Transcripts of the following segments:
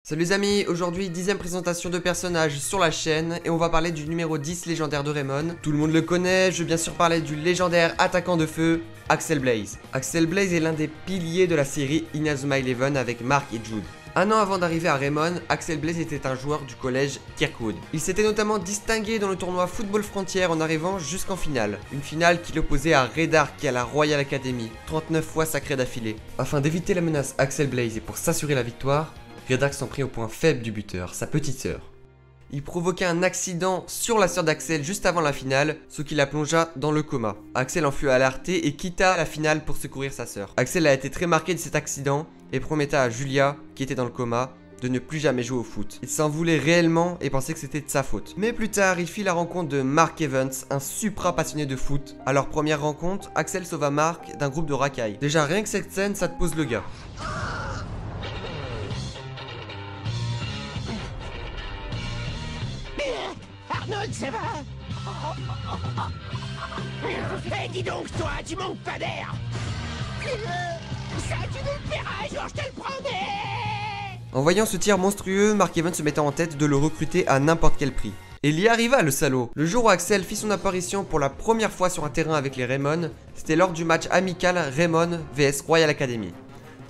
Salut les amis, aujourd'hui 10ème présentation de personnages sur la chaîne et on va parler du numéro 10 légendaire de Raymond. Tout le monde le connaît, je vais bien sûr parler du légendaire attaquant de feu, Axel Blaze. Axel Blaze est l'un des piliers de la série Inazuma Eleven avec Mark et Jude. Un an avant d'arriver à Raymond, Axel Blaze était un joueur du collège Kirkwood. Il s'était notamment distingué dans le tournoi Football Frontier en arrivant jusqu'en finale. Une finale qui l'opposait à Redark et à la Royal Academy, 39 fois sacré d'affilée. Afin d'éviter la menace Axel Blaze et pour s'assurer la victoire, Redark s'en prit au point faible du buteur, sa petite sœur. Il provoqua un accident sur la sœur d'Axel juste avant la finale, ce qui la plongea dans le coma. Axel en fut alerté et quitta la finale pour secourir sa sœur. Axel a été très marqué de cet accident et promettait à Julia, qui était dans le coma, de ne plus jamais jouer au foot. Il s'en voulait réellement et pensait que c'était de sa faute. Mais plus tard, il fit la rencontre de Mark Evans, un supra passionné de foot. À leur première rencontre, Axel sauva Mark d'un groupe de racailles. Déjà rien que cette scène, ça te pose le gars. Arnold, ça va? Eh, dis donc, toi, tu manques pas d'air! Ça, tu nous le paieras, genre, je te le promets! En voyant ce tir monstrueux, Mark Evans se mettait en tête de le recruter à n'importe quel prix. Et il y arriva, le salaud. Le jour où Axel fit son apparition pour la première fois sur un terrain avec les Raymond, c'était lors du match amical Raymond vs Royal Academy.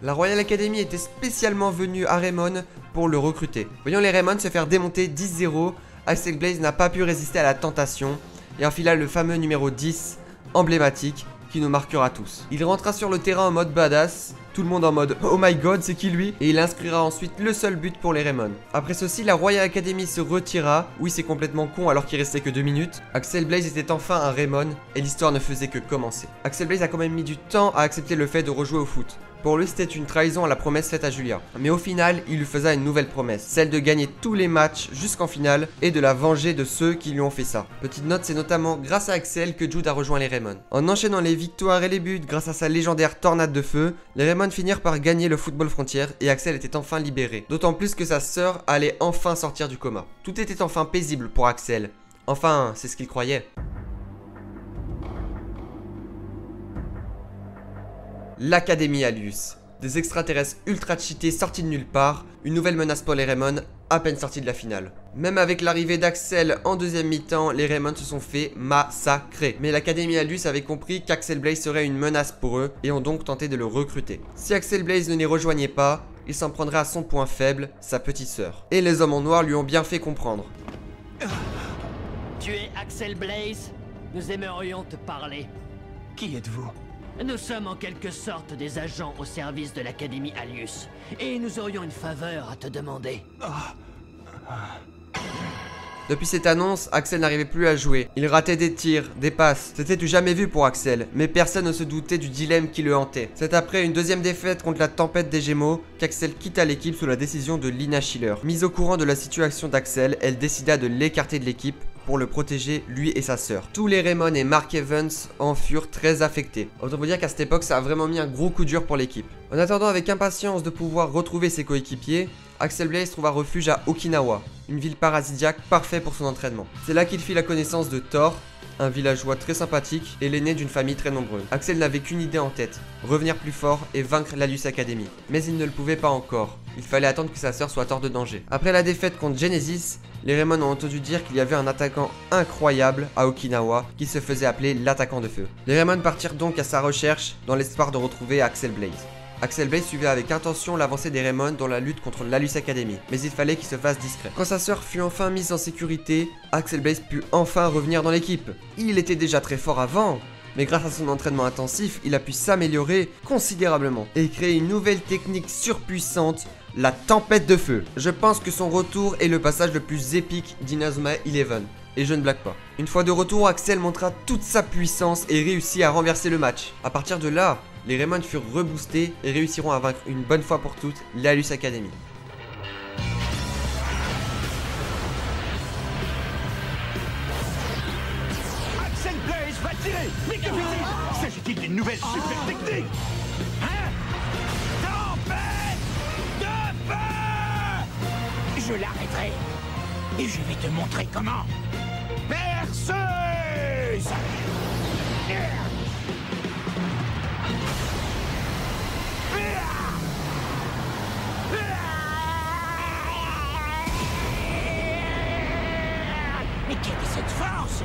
La Royal Academy était spécialement venue à Raymond pour le recruter. Voyant les Raymond se faire démonter 10-0, Axel Blaze n'a pas pu résister à la tentation et enfila le fameux numéro 10 emblématique qui nous marquera tous. Il rentra sur le terrain en mode badass, tout le monde en mode oh my god c'est qui lui, et il inscrira ensuite le seul but pour les Raymond. Après ceci, la Royal Academy se retira. Oui, c'est complètement con alors qu'il restait que 2 minutes. Axel Blaze était enfin un Raymond et l'histoire ne faisait que commencer. Axel Blaze a quand même mis du temps à accepter le fait de rejouer au foot. Pour lui, c'était une trahison à la promesse faite à Julia. Mais au final, il lui faisait une nouvelle promesse, celle de gagner tous les matchs jusqu'en finale et de la venger de ceux qui lui ont fait ça. Petite note, c'est notamment grâce à Axel que Jude a rejoint les Raymond. En enchaînant les victoires et les buts grâce à sa légendaire tornade de feu, les Raymond finirent par gagner le football frontière et Axel était enfin libéré. D'autant plus que sa sœur allait enfin sortir du coma. Tout était enfin paisible pour Axel. Enfin, c'est ce qu'il croyait. L'Académie Alius. Des extraterrestres ultra cheatés sortis de nulle part, une nouvelle menace pour les Raymond, à peine sortis de la finale. Même avec l'arrivée d'Axel en deuxième mi-temps, les Raymond se sont fait massacrer. Mais l'Académie Alius avait compris qu'Axel Blaze serait une menace pour eux et ont donc tenté de le recruter. Si Axel Blaze ne les rejoignait pas, il s'en prendrait à son point faible, sa petite sœur. Et les hommes en noir lui ont bien fait comprendre. Tu es Axel Blaze? Nous aimerions te parler. Qui êtes-vous? Nous sommes en quelque sorte des agents au service de l'Académie Alius. Et nous aurions une faveur à te demander. Depuis cette annonce, Axel n'arrivait plus à jouer. Il ratait des tirs, des passes. C'était du jamais vu pour Axel, mais personne ne se doutait du dilemme qui le hantait. C'est après une deuxième défaite contre la tempête des Gémeaux qu'Axel quitta l'équipe sous la décision de Lina Schiller. Mise au courant de la situation d'Axel, elle décida de l'écarter de l'équipe pour le protéger, lui et sa sœur. Tous les Raymond et Mark Evans en furent très affectés. Autant vous dire qu'à cette époque, ça a vraiment mis un gros coup dur pour l'équipe. En attendant avec impatience de pouvoir retrouver ses coéquipiers, Axel Blaze trouva refuge à Okinawa, une ville paradisiaque parfaite pour son entraînement. C'est là qu'il fit la connaissance de Thor, un villageois très sympathique et l'aîné d'une famille très nombreuse. Axel n'avait qu'une idée en tête, revenir plus fort et vaincre l'Alius Academy. Mais il ne le pouvait pas encore, il fallait attendre que sa sœur soit hors de danger. Après la défaite contre Genesis, les Raymond ont entendu dire qu'il y avait un attaquant incroyable à Okinawa qui se faisait appeler l'attaquant de feu. Les Raymond partirent donc à sa recherche dans l'espoir de retrouver Axel Blaze. Axel Blaze suivait avec intention l'avancée des Raymond dans la lutte contre l'Alius Academy, mais il fallait qu'il se fasse discret. Quand sa sœur fut enfin mise en sécurité, Axel Blaze put enfin revenir dans l'équipe. Il était déjà très fort avant, mais grâce à son entraînement intensif, il a pu s'améliorer considérablement et créer une nouvelle technique surpuissante, la tempête de feu. Je pense que son retour est le passage le plus épique d'Inazuma Eleven. Et je ne blague pas. Une fois de retour, Axel montra toute sa puissance et réussit à renverser le match. À partir de là, les Raymond furent reboostés et réussiront à vaincre une bonne fois pour toutes l'Alius Academy. Axel Blaze va tirer! Mais que fait-il? S'agit-il d'une nouvelle super technique? Hein? Tempête de feu! Je l'arrêterai. Et je vais te montrer comment. Perceuse! quelle est cette force?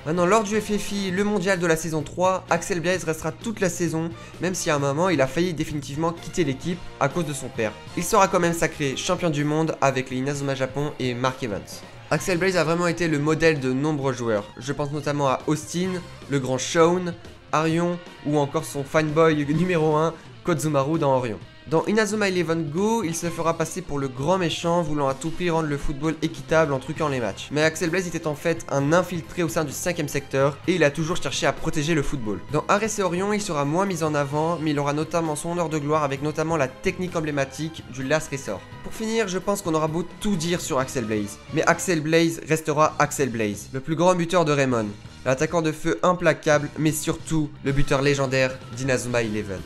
Maintenant, lors du FFI, le mondial de la saison 3, Axel Blaze restera toute la saison, même si à un moment il a failli définitivement quitter l'équipe à cause de son père. Il sera quand même sacré champion du monde avec les Inazuma Japon et Mark Evans. Axel Blaze a vraiment été le modèle de nombreux joueurs. Je pense notamment à Austin, le grand Shaun, Arion ou encore son fanboy numéro 1, Kozumaru dans Orion. Dans Inazuma Eleven Go, il se fera passer pour le grand méchant voulant à tout prix rendre le football équitable en truquant les matchs. Mais Axel Blaze était en fait un infiltré au sein du 5ème secteur et il a toujours cherché à protéger le football. Dans Ares et Orion, il sera moins mis en avant, mais il aura notamment son heure de gloire avec notamment la technique emblématique du Last Resort. Pour finir, je pense qu'on aura beau tout dire sur Axel Blaze, mais Axel Blaze restera Axel Blaze, le plus grand buteur de Raymond, l'attaquant de feu implacable, mais surtout le buteur légendaire d'Inazuma Eleven.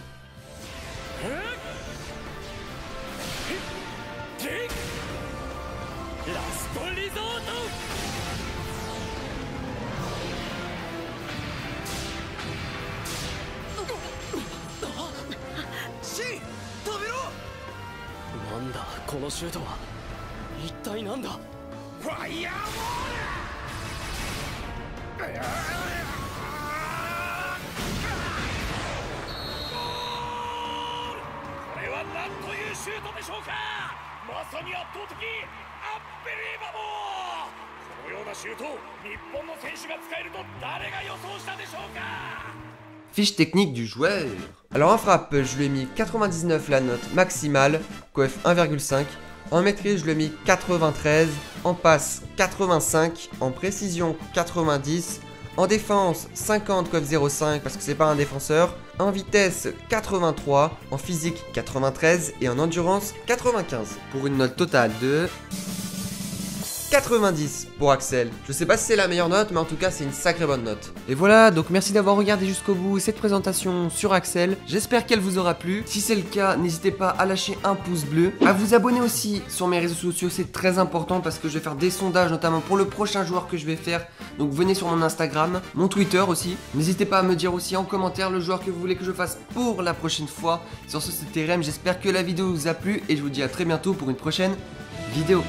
Fiche technique du joueur. Alors en frappe, je lui ai mis 99 la note maximale, coef 1,5. En maîtrise, je lui ai mis 93. En passe, 85. En précision, 90. En défense, 50 coef 0,5 parce que c'est pas un défenseur. En vitesse, 83. En physique, 93. Et en endurance, 95. Pour une note totale de 90 pour Axel. Je sais pas si c'est la meilleure note, mais en tout cas c'est une sacrée bonne note. Et voilà, donc merci d'avoir regardé jusqu'au bout cette présentation sur Axel. J'espère qu'elle vous aura plu. Si c'est le cas, n'hésitez pas à lâcher un pouce bleu, à vous abonner aussi sur mes réseaux sociaux, c'est très important parce que je vais faire des sondages notamment pour le prochain joueur que je vais faire. Donc venez sur mon Instagram, mon Twitter aussi. N'hésitez pas à me dire aussi en commentaire le joueur que vous voulez que je fasse pour la prochaine fois. Sur ce, c'était Rem, j'espère que la vidéo vous a plu et je vous dis à très bientôt pour une prochaine vidéo.